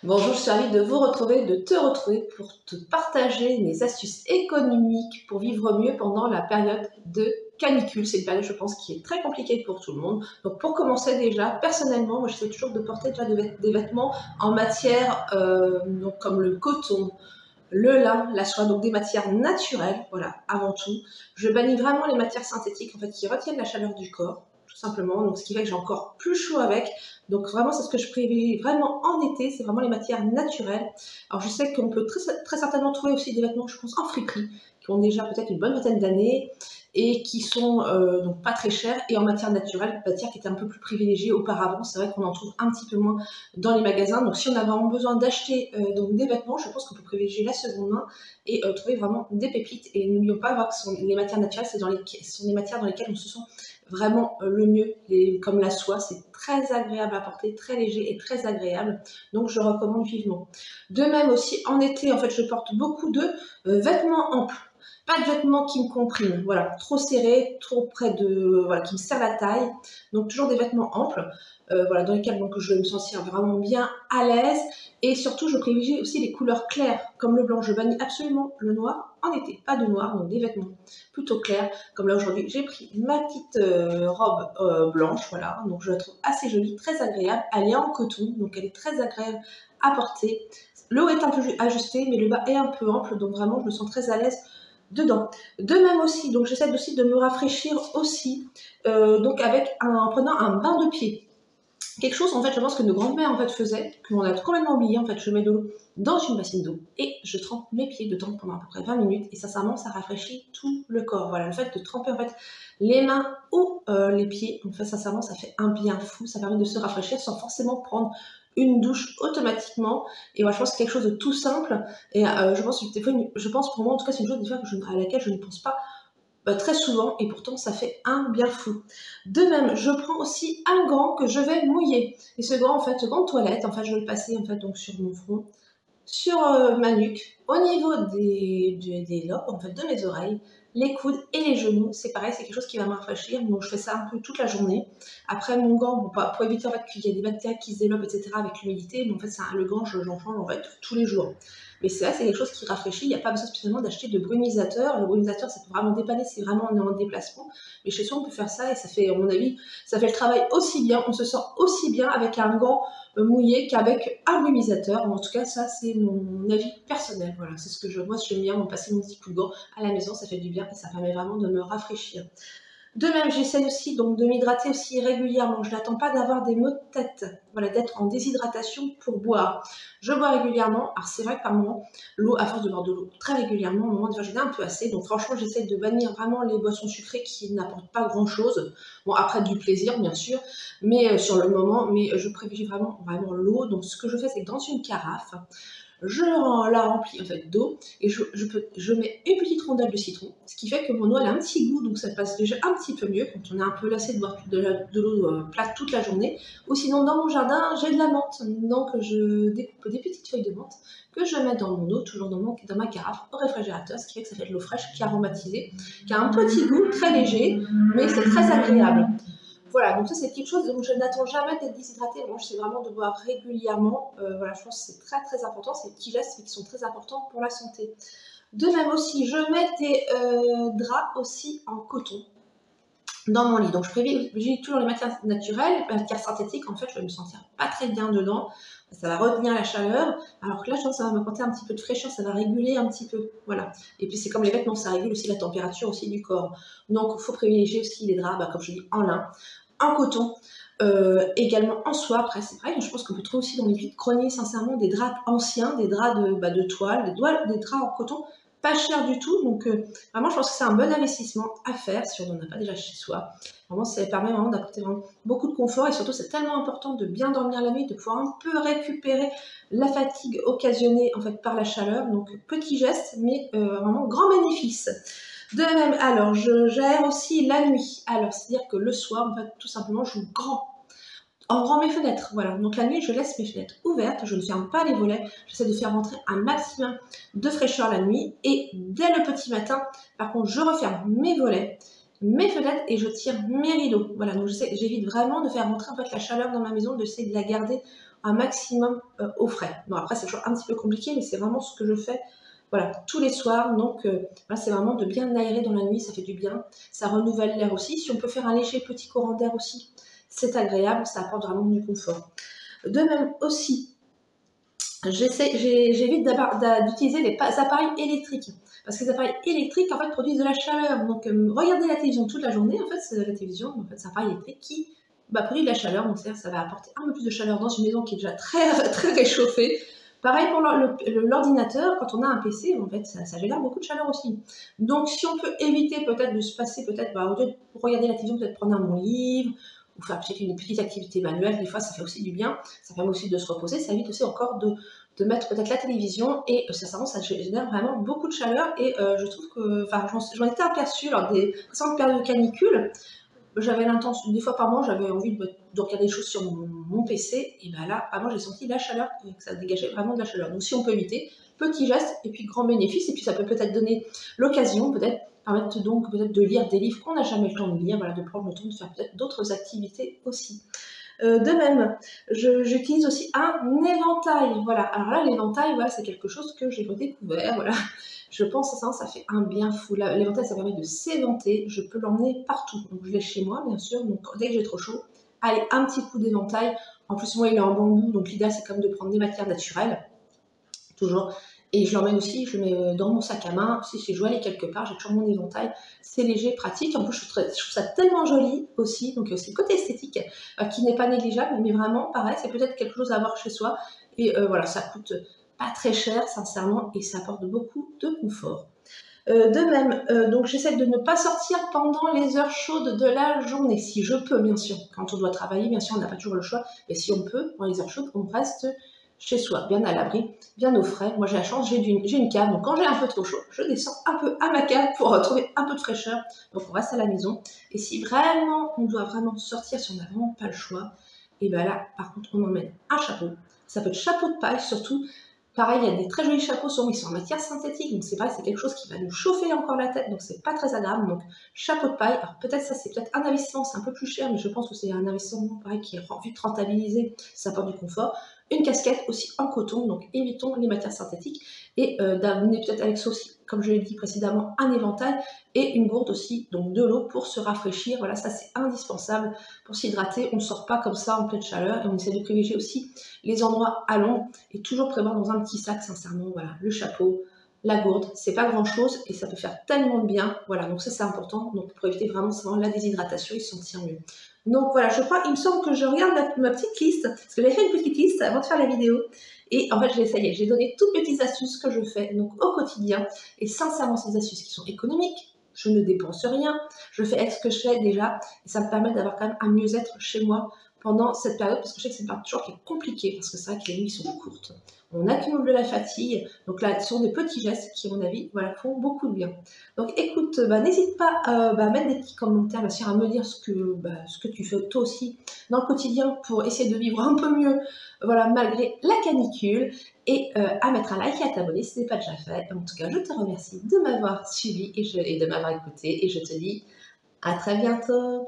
Bonjour, je suis ravie de vous retrouver, de te retrouver pour te partager mes astuces économiques pour vivre mieux pendant la période de canicule. C'est une période, je pense, qui est très compliquée pour tout le monde. Donc, pour commencer déjà, personnellement, moi, j'essaie toujours de porter déjà des vêtements en matière donc comme le coton, le lin, la soie, donc des matières naturelles, voilà, avant tout. Je bannis vraiment les matières synthétiques, en fait, qui retiennent la chaleur du corps, tout simplement. Donc, ce qui fait que j'ai encore plus chaud avec. Donc, vraiment, c'est ce que je privilégie vraiment en été, c'est vraiment les matières naturelles. Alors, je sais qu'on peut très certainement trouver aussi des vêtements, je pense, en friperie, qui ont déjà peut-être une bonne vingtaine d'années et qui sont donc pas très chers et en matière naturelle, matière qui était un peu plus privilégiée auparavant. C'est vrai qu'on en trouve un petit peu moins dans les magasins. Donc, si on a vraiment besoin d'acheter donc des vêtements, je pense qu'on peut privilégier la seconde main et trouver vraiment des pépites. Et n'oublions pas que les matières naturelles, ce sont les matières dans lesquelles on se sent vraiment le mieux, comme la soie, c'est très agréable à porter, très léger et très agréable, donc je recommande vivement. De même aussi, en été, en fait, je porte beaucoup de vêtements amples, pas de vêtements qui me compriment, voilà, trop serrés, trop près de, voilà, qui me serrent la taille, donc toujours des vêtements amples, voilà, dans lesquels donc, je vais me sentir vraiment bien à l'aise, et surtout, je privilégie aussi les couleurs claires, comme le blanc. Je bannis absolument le noir en été, pas de noir, donc des vêtements plutôt clairs, comme là aujourd'hui, j'ai pris ma petite robe blanche, voilà, donc je la trouve assez jolie, très agréable, elle est en coton, donc elle est très agréable à porter. Le haut est un peu ajusté, mais le bas est un peu ample, donc vraiment, je me sens très à l'aise dedans. De même aussi, donc j'essaie aussi de me rafraîchir aussi, donc en prenant un bain de pied. Quelque chose, en fait, je pense que nos grands-mères, en fait, faisaient, qu'on a complètement oublié, en fait, je mets de l'eau dans une bassine d'eau et je trempe mes pieds dedans pendant à peu près 20 minutes et sincèrement, ça rafraîchit tout le corps. Voilà, le fait de tremper, en fait, les mains ou les pieds, en fait, sincèrement, ça fait un bien fou, ça permet de se rafraîchir sans forcément prendre une douche automatiquement. Et moi, je pense que c'est quelque chose de tout simple et je pense que des fois, je pense pour moi, en tout cas, c'est une chose des fois à laquelle je ne pense pas très souvent et pourtant ça fait un bien fou. De même, je prends aussi un gant que je vais mouiller. Et ce gant, en fait, ce gant de toilette, en fait, je vais le passer en fait donc sur mon front, sur ma nuque, au niveau des lobes, en fait, de mes oreilles, les coudes et les genoux. C'est pareil, c'est quelque chose qui va me rafraîchir. Donc je fais ça un peu toute la journée. Après mon gant, bon, pour éviter en fait qu'il y ait des bactéries qui se développent, etc. avec l'humidité, mais en fait, le gant, j'en change en fait tous les jours. Mais c'est vrai, c'est quelque chose qui rafraîchit. Il n'y a pas besoin spécialement d'acheter de brumisateur. Le brumisateur, ça peut vraiment dépanner si vraiment on est en déplacement. Mais chez soi, on peut faire ça et ça fait, à mon avis, ça fait le travail aussi bien. On se sent aussi bien avec un gant mouillé qu'avec un brumisateur. En tout cas, ça, c'est mon avis personnel. Voilà, c'est ce que moi, j'aime bien, passer mon petit coup de gant à la maison. Ça fait du bien et ça permet vraiment de me rafraîchir. De même, j'essaie aussi donc de m'hydrater aussi régulièrement. Je n'attends pas d'avoir des maux de tête, voilà, d'être en déshydratation pour boire. Je bois régulièrement. Alors c'est vrai que par moment, l'eau, à force de boire de l'eau très régulièrement, au moment de j'en ai un peu assez. Donc franchement, j'essaie de bannir vraiment les boissons sucrées qui n'apportent pas grand-chose. Bon, après du plaisir, bien sûr, mais sur le moment, mais je privilégie vraiment l'eau. Donc ce que je fais, c'est que dans une carafe, je la remplis en fait d'eau et je mets une petite rondelle de citron, ce qui fait que mon eau elle a un petit goût, donc ça passe déjà un petit peu mieux quand on est un peu lassé de boire de l'eau plate toute la journée. Ou sinon dans mon jardin j'ai de la menthe, donc je découpe des petites feuilles de menthe que je mets dans mon eau, toujours dans ma carafe au réfrigérateur, ce qui fait que ça fait de l'eau fraîche qui est aromatisée, qui a un petit goût très léger, mais c'est très agréable. Voilà, donc ça c'est quelque chose, donc je n'attends jamais d'être déshydratée, moi j'essaie vraiment de boire régulièrement, voilà, je pense que c'est très très important, c'est des petits gestes mais qui sont très importants pour la santé. De même aussi, je mets des draps aussi en coton dans mon lit, donc je privilégie toujours les matières naturelles, les matières synthétiques, en fait je vais me sentir pas très bien dedans, ça va retenir la chaleur, alors que là je pense que ça va m'apporter un petit peu de fraîcheur, ça va réguler un petit peu, voilà. Et puis c'est comme les vêtements, ça régule aussi la température aussi du corps, donc il faut privilégier aussi les draps, comme je dis, en lin, en coton, également en soie. Après c'est pareil, je pense qu'on peut trouver aussi dans les vides-greniers sincèrement des draps anciens, des draps de toile, des draps en coton, pas cher du tout, donc vraiment je pense que c'est un bon investissement à faire si on n'en a pas déjà chez soi. Vraiment ça permet vraiment d'apporter vraiment beaucoup de confort et surtout c'est tellement important de bien dormir la nuit, de pouvoir un peu récupérer la fatigue occasionnée en fait par la chaleur, donc petit geste mais vraiment grand bénéfice. De même, alors, je gère aussi la nuit. Alors, c'est-à-dire que le soir, en fait, tout simplement, je en grand mes fenêtres. Voilà, donc la nuit, je laisse mes fenêtres ouvertes, je ne ferme pas les volets. J'essaie de faire rentrer un maximum de fraîcheur la nuit. Et dès le petit matin, par contre, je referme mes volets. mes fenêtres et je tire mes rideaux. Voilà, donc j'évite vraiment de faire rentrer en fait la chaleur dans ma maison, d'essayer de la garder un maximum au frais. Bon, après c'est toujours un petit peu compliqué, mais c'est vraiment ce que je fais, voilà, tous les soirs. Donc là, c'est vraiment de bien aérer dans la nuit, ça fait du bien, ça renouvelle l'air aussi. Si on peut faire un léger petit courant d'air aussi, c'est agréable, ça apporte vraiment du confort. De même aussi, j'évite d'utiliser les appareils électriques. Parce que les appareils électriques, en fait, produisent de la chaleur. Donc, regarder la télévision toute la journée, en fait, c'est la télévision, en fait, c'est un appareil électrique qui produit de la chaleur. Donc, ça va apporter un peu plus de chaleur dans une maison qui est déjà très, très réchauffée. Pareil pour l'ordinateur, quand on a un PC, en fait, ça génère beaucoup de chaleur aussi. Donc, si on peut éviter peut-être de se passer, peut-être, au lieu de regarder la télévision, peut-être prendre un bon livre, ou faire peut-être une petite activité manuelle, des fois, ça fait aussi du bien. Ça permet aussi de se reposer. Ça évite aussi encore de mettre peut-être la télévision et sincèrement ça génère vraiment beaucoup de chaleur et je trouve que, enfin j'en étais aperçue lors des précédentes périodes de canicule, j'avais l'intention, des fois par mois j'avais envie de regarder des choses sur mon PC et ben là avant j'ai senti la chaleur, que ça dégageait vraiment de la chaleur. Donc si on peut éviter, petit geste et puis grand bénéfice, et puis ça peut peut-être donner l'occasion, peut-être permettre donc peut-être de lire des livres qu'on n'a jamais le temps de lire, voilà, de prendre le temps de faire peut-être d'autres activités aussi. De même, j'utilise aussi un éventail. Voilà. Alors là, l'éventail, voilà, c'est quelque chose que j'ai redécouvert. Voilà. Je pense que ça fait un bien fou. L'éventail, ça permet de s'éventer. Je peux l'emmener partout. Donc, je l'ai chez moi, bien sûr. Donc, dès que j'ai trop chaud, allez, un petit coup d'éventail. En plus, moi, il est en bambou. Donc, l'idéal, c'est comme de prendre des matières naturelles. Toujours. Et je l'emmène aussi, je le mets dans mon sac à main. Si je dois aller quelque part, j'ai toujours mon éventail. C'est léger, pratique. En plus, je trouve ça tellement joli aussi. Donc, c'est le côté esthétique qui n'est pas négligeable. Mais vraiment, pareil, c'est peut-être quelque chose à avoir chez soi. Et voilà, ça coûte pas très cher, sincèrement. Et ça apporte beaucoup de confort. De même, donc j'essaie de ne pas sortir pendant les heures chaudes de la journée, si je peux, bien sûr. Quand on doit travailler, bien sûr, on n'a pas toujours le choix. Mais si on peut, dans les heures chaudes, on reste chez soi, bien à l'abri, bien au frais. Moi, j'ai la chance, j'ai une cave, donc quand j'ai un peu trop chaud, je descends un peu à ma cave pour retrouver un peu de fraîcheur. Donc, on reste à la maison. Et si vraiment, on doit vraiment sortir, si on n'a vraiment pas le choix, et bien là, par contre, on emmène un chapeau. Ça peut être chapeau de paille, surtout. Pareil, il y a des très jolis chapeaux, souvent ils sont en matière synthétique, donc c'est pareil, c'est quelque chose qui va nous chauffer encore la tête, donc c'est pas très agréable. Donc chapeau de paille, alors peut-être ça c'est peut-être un investissement, c'est un peu plus cher, mais je pense que c'est un investissement pareil qui est vite rentabilisé, ça apporte du confort. Une casquette aussi en coton, donc évitons les matières synthétiques, et d'amener peut-être avec ça aussi, comme je l'ai dit précédemment, un éventail et une gourde aussi, donc de l'eau pour se rafraîchir. Voilà, ça c'est indispensable pour s'hydrater. On ne sort pas comme ça en pleine chaleur et on essaie de privilégier aussi les endroits à l'ombre et toujours prévoir dans un petit sac, sincèrement, voilà, le chapeau, la gourde, c'est pas grand chose et ça peut faire tellement de bien. Voilà, donc ça c'est important, donc pour éviter vraiment la déshydratation et se sentir mieux. Donc voilà, je crois, il me semble que je regarde ma petite liste, parce que j'ai fait une petite liste avant de faire la vidéo. Et en fait, j'ai donné toutes les petites astuces que je fais donc au quotidien. Et sincèrement, ces astuces qui sont économiques, je ne dépense rien, je fais avec ce que je fais déjà. Et ça me permet d'avoir quand même un mieux-être chez moi pendant cette période, parce que je sais que c'est une période toujours qui est compliquée, parce que c'est vrai que les nuits sont courtes. On accumule de la fatigue, donc là, ce sont des petits gestes qui, à mon avis, voilà, font beaucoup de bien. Donc écoute, n'hésite pas à mettre des petits commentaires, bien sûr, à me dire ce que tu fais toi aussi dans le quotidien pour essayer de vivre un peu mieux, voilà, malgré la canicule, et à mettre un like et à t'abonner si ce n'est pas déjà fait. En tout cas, je te remercie de m'avoir suivi et de m'avoir écouté, et je te dis à très bientôt.